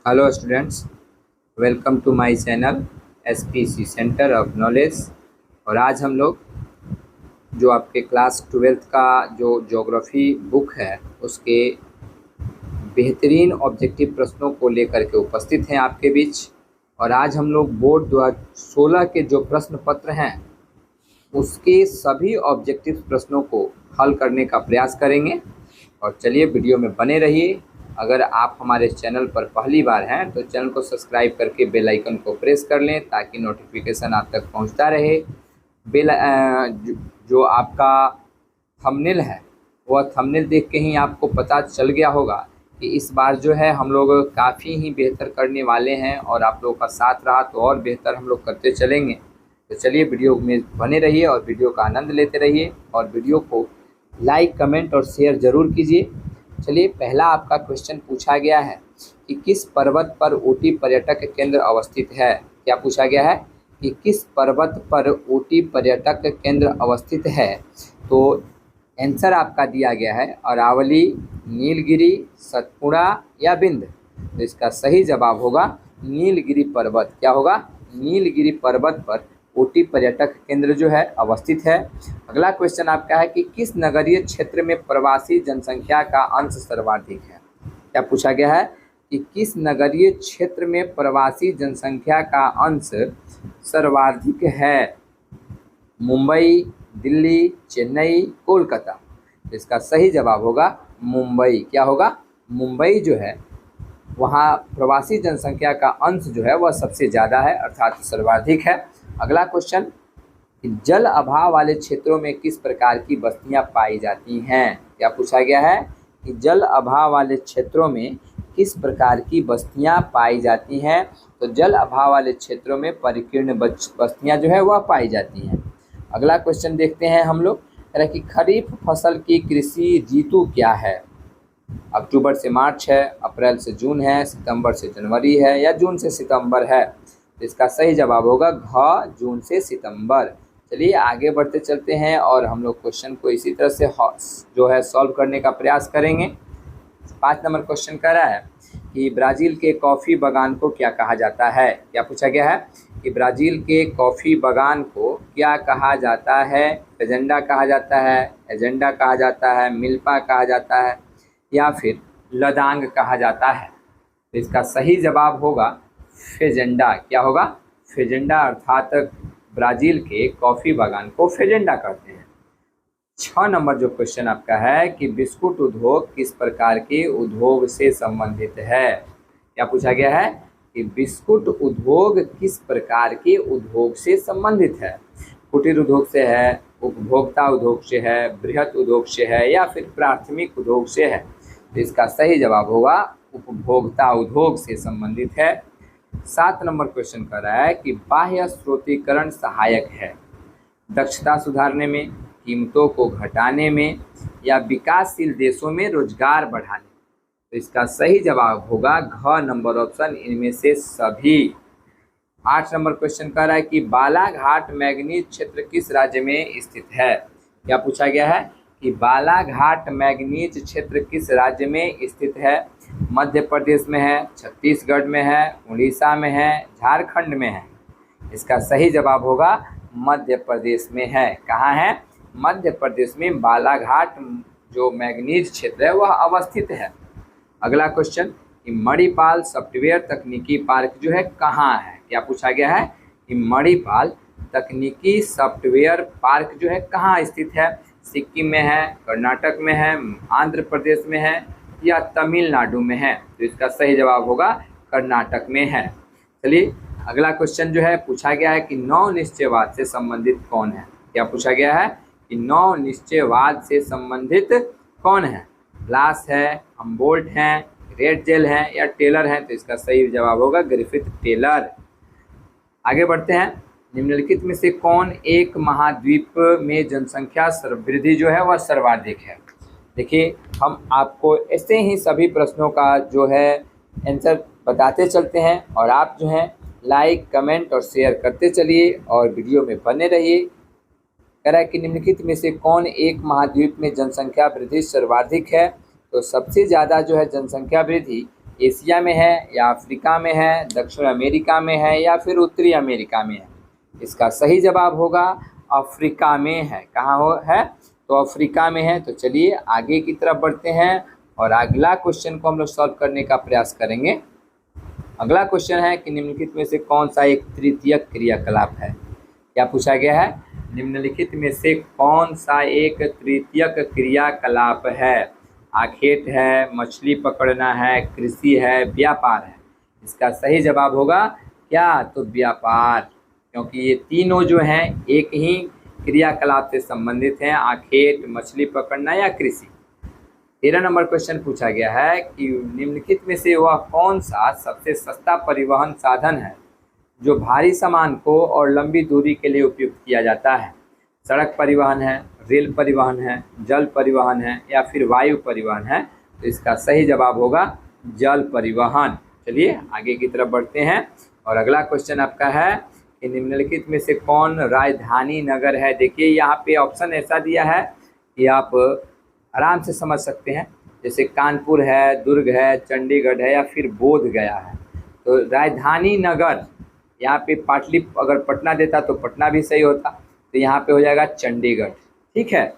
Hello students, welcome to my channel SPC centre of knowledge. और आज हम लोग जो आपके क्लास 12th का जो ज्योग्राफी बुक है उसके बेहतरीन ऑब्जेक्टिव प्रश्नों को लेकर के उपस्थित हैं आपके बीच। और आज हम लोग बोर्ड 2016 के जो प्रश्न पत्र हैं उसके सभी ऑब्जेक्टिव प्रश्नों को हल करने का प्रयास करेंगे। और चलिए वीडियो में बने रहिए। अगर आप हमारे चैनल पर पहली बार हैं तो चैनल को सब्सक्राइब करके बेल आइकन को प्रेस कर लें ताकि नोटिफिकेशन आप तक पहुंचता रहे। जो आपका थंबनेल है वह थंबनेल देख के ही आपको पता चल गया होगा कि इस बार जो है हम लोग काफ़ी ही बेहतर करने वाले हैं और आप लोगों का साथ रहा तो और बेहतर हम लोग करते चलेंगे। तो चलिए वीडियो में बने रहिए और वीडियो का आनंद लेते रहिए और वीडियो को लाइक, कमेंट और शेयर ज़रूर कीजिए। चलिए, पहला आपका क्वेश्चन पूछा गया है कि किस पर्वत पर ऊटी पर्यटक केंद्र अवस्थित है। क्या पूछा गया है कि किस पर्वत पर ऊटी पर्यटक केंद्र अवस्थित है। तो आंसर आपका दिया गया है अरावली, नीलगिरी, सतपुड़ा या विंध्य। तो इसका सही जवाब होगा नीलगिरी पर्वत। क्या होगा? नीलगिरी पर्वत पर ऊटी पर्यटक केंद्र जो है अवस्थित है। अगला क्वेश्चन आपका है कि किस नगरीय क्षेत्र में प्रवासी जनसंख्या का अंश सर्वाधिक है। क्या पूछा गया है कि किस नगरीय क्षेत्र में प्रवासी जनसंख्या का अंश सर्वाधिक है। मुंबई, दिल्ली, चेन्नई, कोलकाता। इसका सही जवाब होगा मुंबई। क्या होगा? मुंबई जो है वहाँ प्रवासी जनसंख्या का अंश जो है वह सबसे ज़्यादा है अर्थात सर्वाधिक है। अगला क्वेश्चन कि जल अभाव वाले क्षेत्रों में किस प्रकार की बस्तियां पाई जाती हैं। क्या पूछा गया है कि जल अभाव वाले क्षेत्रों में किस प्रकार की बस्तियां पाई जाती हैं। तो जल अभाव वाले क्षेत्रों में परिकीर्ण बस्तियां जो है वह पाई जाती हैं। अगला क्वेश्चन देखते हैं हम लोग कि खरीफ फसल की कृषि ऋतु क्या है। अक्टूबर से मार्च है, अप्रैल से जून है, सितंबर से जनवरी है या जून से सितंबर है। तो इसका सही जवाब होगा घ, जून से सितंबर। चलिए आगे बढ़ते चलते हैं और हम लोग क्वेश्चन को इसी तरह से जो है सॉल्व करने का प्रयास करेंगे। 5 नंबर क्वेश्चन कह रहा है कि ब्राज़ील के कॉफ़ी बागान को क्या कहा जाता है। क्या पूछा गया है कि ब्राज़ील के कॉफ़ी बागान को क्या कहा जाता है। फेजेंडा कहा जाता है, एजेंडा कहा जाता है, मिल्पा कहा जाता है या फिर लदांग कहा जाता है। तो इसका सही जवाब होगा फेजेंडा। क्या होगा? फेजेंडा, अर्थात ब्राज़ील के कॉफ़ी बागान को फेजेंडा कहते हैं। 6 नंबर जो क्वेश्चन आपका है कि बिस्कुट उद्योग किस प्रकार के उद्योग से संबंधित है। क्या पूछा गया है कि बिस्कुट उद्योग किस प्रकार के उद्योग से संबंधित है। कुटीर उद्योग से है, उपभोक्ता उद्योग से है, बृहत उद्योग से है या फिर प्राथमिक उद्योग से है। तो इसका सही जवाब होगा उपभोक्ता उद्योग से संबंधित है। 7 नंबर क्वेश्चन कर रहा है कि बाह्य स्रोतीकरण सहायक है दक्षता सुधारने में, कीमतों को घटाने में या विकासशील देशों में रोजगार बढ़ाने। तो इसका सही जवाब होगा घ नंबर ऑप्शन, इनमें से सभी। 8 नंबर क्वेश्चन कर रहा है कि बालाघाट मैंगनीज क्षेत्र किस राज्य में स्थित है। क्या पूछा गया है कि बालाघाट मैंगनीज क्षेत्र किस राज्य में स्थित है। मध्य प्रदेश में है, छत्तीसगढ़ में है, उड़ीसा में है, झारखंड में है। इसका सही जवाब होगा मध्य प्रदेश में है। कहाँ है? मध्य प्रदेश में बालाघाट जो मैंगनीज क्षेत्र है वह अवस्थित है। अगला क्वेश्चन कि मणिपाल सॉफ्टवेयर तकनीकी पार्क जो है कहाँ है। क्या पूछा गया है कि मणिपाल तकनीकी सॉफ्टवेयर पार्क जो है कहाँ स्थित है। सिक्किम में है, कर्नाटक में है, आंध्र प्रदेश में है या तमिलनाडु में है। तो इसका सही जवाब होगा कर्नाटक में है। चलिए अगला क्वेश्चन जो है पूछा गया है कि नौ निश्चयवाद से संबंधित कौन है। क्या पूछा गया है कि नौ निश्चयवाद से संबंधित कौन है। ग्लास है, हम्बोल्ट हैं, रेड जेल है या टेलर है। तो इसका सही जवाब होगा ग्रिफिथ टेलर। आगे बढ़ते हैं। निम्नलिखित में से कौन एक महाद्वीप में जनसंख्या वृद्धि जो है वह सर्वाधिक है। देखिए, हम आपको ऐसे ही सभी प्रश्नों का जो है आंसर बताते चलते हैं और आप जो है लाइक, कमेंट और शेयर करते चलिए और वीडियो में बने रहिए। कह रहा है कि निम्नलिखित में से कौन एक महाद्वीप में जनसंख्या वृद्धि सर्वाधिक है। तो सबसे ज़्यादा जो है जनसंख्या वृद्धि एशिया में है या अफ्रीका में है, दक्षिण अमेरिका में है या फिर उत्तरी अमेरिका में है? इसका सही जवाब होगा अफ्रीका में है। कहाँ हो है? तो अफ्रीका में है। तो चलिए आगे की तरफ बढ़ते हैं और अगला क्वेश्चन को हम लोग सॉल्व करने का प्रयास करेंगे। अगला क्वेश्चन है कि निम्नलिखित में से कौन सा एक तृतीयक क्रियाकलाप है? क्या पूछा गया है? निम्नलिखित में से कौन सा एक तृतीयक क्रियाकलाप है? आखेट है, मछली पकड़ना है, कृषि है, व्यापार है? इसका सही जवाब होगा क्या? तो व्यापार, क्योंकि ये तीनों जो हैं एक ही क्रियाकलाप से संबंधित हैं, आखेट, मछली पकड़ना या कृषि। 13 नंबर क्वेश्चन पूछा गया है कि निम्नलिखित में से वह कौन सा सबसे सस्ता परिवहन साधन है जो भारी सामान को और लंबी दूरी के लिए उपयुक्त किया जाता है? सड़क परिवहन है, रेल परिवहन है, जल परिवहन है या फिर वायु परिवहन है? तो इसका सही जवाब होगा जल परिवहन। चलिए आगे की तरफ बढ़ते हैं और अगला क्वेश्चन आपका है कि निम्नलिखित में से कौन राजधानी नगर है? देखिए यहाँ पे ऑप्शन ऐसा दिया है कि आप आराम से समझ सकते हैं, जैसे कानपुर है, दुर्ग है, चंडीगढ़ है या फिर बोध गया है। तो राजधानी नगर, यहाँ पे पाटली अगर पटना देता तो पटना भी सही होता, तो यहाँ पे हो जाएगा चंडीगढ़। ठीक है,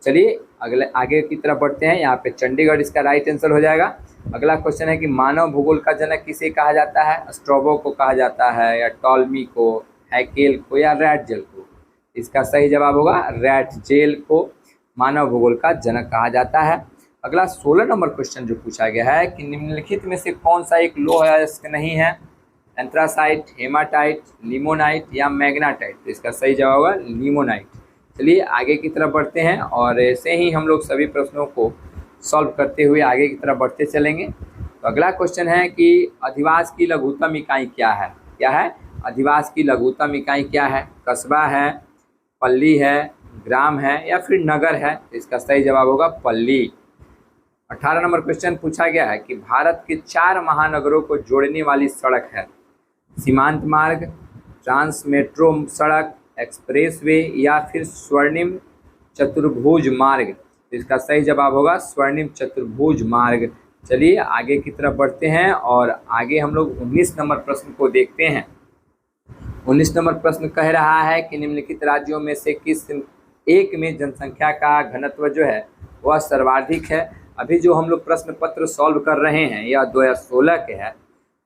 चलिए अगले आगे की तरफ बढ़ते हैं। यहाँ पे चंडीगढ़ इसका राइट आंसर हो जाएगा। अगला क्वेश्चन है कि मानव भूगोल का जनक किसे कहा जाता है? स्ट्रैबो को कहा जाता है या टॉलमी को, हैकेल को या रैटजेल को? इसका सही जवाब होगा रैटजेल को मानव भूगोल का जनक कहा जाता है। अगला 16 नंबर क्वेश्चन जो पूछा गया है कि निम्नलिखित में से कौन सा एक लौह अयस्क नहीं है? एंथ्रासाइट, हेमाटाइट, लिमोनाइट या मैग्नेटाइट? तो इसका सही जवाब होगा लिमोनाइट। चलिए आगे की तरफ बढ़ते हैं और ऐसे ही हम लोग सभी प्रश्नों को सॉल्व करते हुए आगे की तरफ बढ़ते चलेंगे। तो अगला क्वेश्चन है कि अधिवास की लघुत्तम इकाई क्या है? क्या है? अधिवास की लघुत्तम इकाई क्या है? कस्बा है, पल्ली है, ग्राम है या फिर नगर है? तो इसका सही जवाब होगा पल्ली। 18 नंबर क्वेश्चन पूछा गया है कि भारत के 4 महानगरों को जोड़ने वाली सड़क है? सीमांत मार्ग, ट्रांस मेट्रो सड़क, एक्सप्रेसवे या फिर स्वर्णिम चतुर्भुज मार्ग? तो इसका सही जवाब होगा स्वर्णिम चतुर्भुज मार्ग। चलिए आगे की तरफ बढ़ते हैं और आगे हम लोग 19 नंबर प्रश्न को देखते हैं। 19 नंबर प्रश्न कह रहा है कि निम्नलिखित राज्यों में से किस एक में जनसंख्या का घनत्व जो है वह सर्वाधिक है? अभी जो हम लोग प्रश्न पत्र सॉल्व कर रहे हैं यह 2016 के है,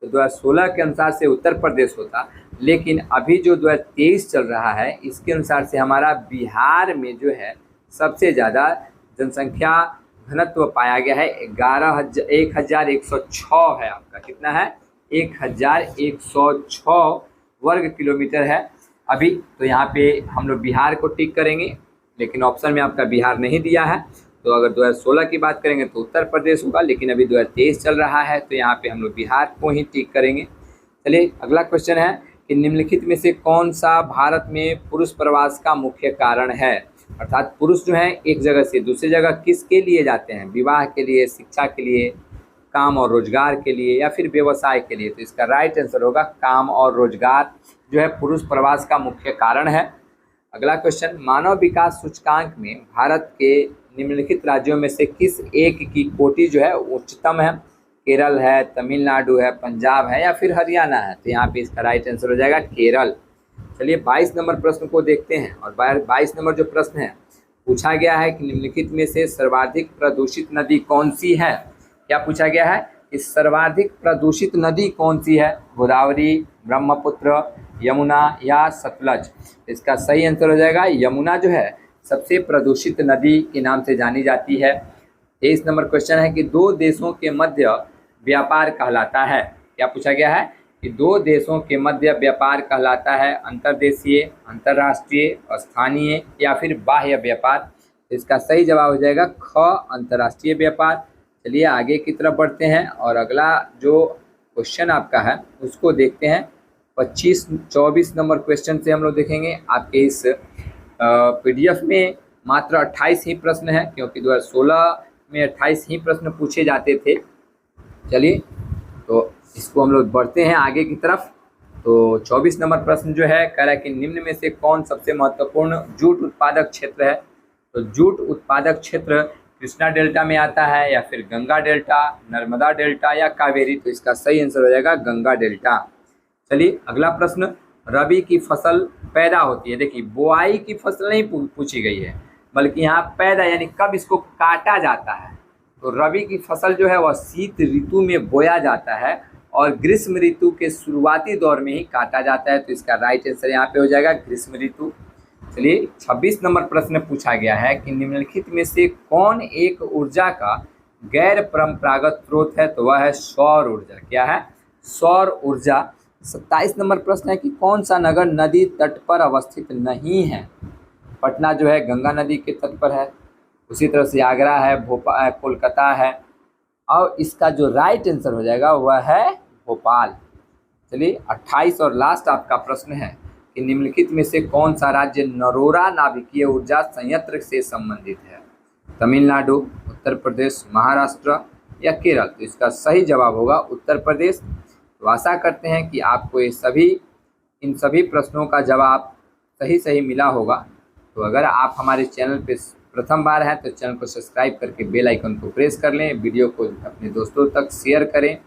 तो 2016 के अनुसार से उत्तर प्रदेश होता, लेकिन अभी जो 2023 चल रहा है इसके अनुसार से हमारा बिहार में जो है सबसे ज़्यादा जनसंख्या घनत्व पाया गया है। 11,106 है आपका। कितना है? 1,106 वर्ग किलोमीटर है अभी। तो यहाँ पे हम लोग बिहार को टिक करेंगे, लेकिन ऑप्शन में आपका बिहार नहीं दिया है। तो अगर 2016 की बात करेंगे तो उत्तर प्रदेश होगा, लेकिन अभी 2023 चल रहा है तो यहाँ पे हम लोग बिहार को ही टिक करेंगे। चलिए अगला क्वेश्चन है कि निम्नलिखित में से कौन सा भारत में पुरुष प्रवास का मुख्य कारण है? अर्थात पुरुष जो है एक जगह से दूसरी जगह किसके लिए जाते हैं? विवाह के लिए, शिक्षा के लिए, काम और रोजगार के लिए या फिर व्यवसाय के लिए? तो इसका राइट आंसर होगा काम और रोजगार जो है पुरुष प्रवास का मुख्य कारण है। अगला क्वेश्चन, मानव विकास सूचकांक में भारत के निम्नलिखित राज्यों में से किस एक की कोटि जो है उच्चतम है? केरल है, तमिलनाडु है, पंजाब है या फिर हरियाणा है? तो यहाँ पे इसका राइट आंसर हो जाएगा केरल। चलिए 22 नंबर प्रश्न को देखते हैं और 22 नंबर जो प्रश्न है पूछा गया है कि निम्नलिखित में से सर्वाधिक प्रदूषित नदी कौन सी है? क्या पूछा गया है कि सर्वाधिक प्रदूषित नदी कौन सी है? गोदावरी, ब्रह्मपुत्र, यमुना या सतलज? इसका सही आंसर हो जाएगा यमुना जो है सबसे प्रदूषित नदी के नाम से जानी जाती है। 23 नंबर क्वेश्चन है कि दो देशों के मध्य व्यापार कहलाता है? क्या पूछा गया है कि दो देशों के मध्य व्यापार कहलाता है? अंतर्देशीय, अंतर्राष्ट्रीय, स्थानीय या फिर बाह्य व्यापार? इसका सही जवाब हो जाएगा ख, अंतर्राष्ट्रीय व्यापार। चलिए आगे की तरफ बढ़ते हैं और अगला जो क्वेश्चन आपका है उसको देखते हैं। 24 नंबर क्वेश्चन से हम लोग देखेंगे। आपके इस PDF में मात्र 28 ही प्रश्न है, क्योंकि 2016 में 28 ही प्रश्न पूछे जाते थे। चलिए तो इसको हम लोग बढ़ते हैं आगे की तरफ। तो 24 नंबर प्रश्न जो है कह रहा है कि निम्न में से कौन सबसे महत्वपूर्ण जूट उत्पादक क्षेत्र है? तो जूट उत्पादक क्षेत्र कृष्णा डेल्टा में आता है या फिर गंगा डेल्टा, नर्मदा डेल्टा या कावेरी? तो इसका सही आंसर हो जाएगा गंगा डेल्टा। चलिए अगला प्रश्न, रबी की फसल पैदा होती है। देखिए बुआई की फसल नहीं पूछी गई है, बल्कि यहाँ पैदा यानी कब इसको काटा जाता है। तो रबी की फसल जो है वह शीत ऋतु में बोया जाता है और ग्रीष्म ऋतु के शुरुआती दौर में ही काटा जाता है। तो इसका राइट आंसर यहाँ पे हो जाएगा ग्रीष्म ऋतु। चलिए 26 नंबर प्रश्न पूछा गया है कि निम्नलिखित में से कौन एक ऊर्जा का गैर परंपरागत स्रोत है? तो वह है सौर ऊर्जा। क्या है? सौर ऊर्जा। 27 नंबर प्रश्न है कि कौन सा नगर नदी तट पर अवस्थित नहीं है? पटना जो है गंगा नदी के तट पर है, उसी तरह से आगरा है, भोपाल, कोलकाता है, और इसका जो राइट आंसर हो जाएगा वह है भोपाल। चलिए 28 और लास्ट आपका प्रश्न है कि निम्नलिखित में से कौन सा राज्य नरोरा नाभिकीय ऊर्जा संयंत्र से संबंधित है? तमिलनाडु, उत्तर प्रदेश, महाराष्ट्र या केरल? तो इसका सही जवाब होगा उत्तर प्रदेश। तो आशा करते हैं कि आपको इन सभी प्रश्नों का जवाब सही मिला होगा। तो अगर आप हमारे चैनल पे प्रथम बार हैं तो चैनल को सब्सक्राइब करके बेल आइकन को प्रेस कर लें, वीडियो को अपने दोस्तों तक शेयर करें,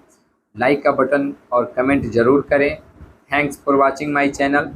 लाइक का बटन और कमेंट जरूर करें। Thanks for watching my channel.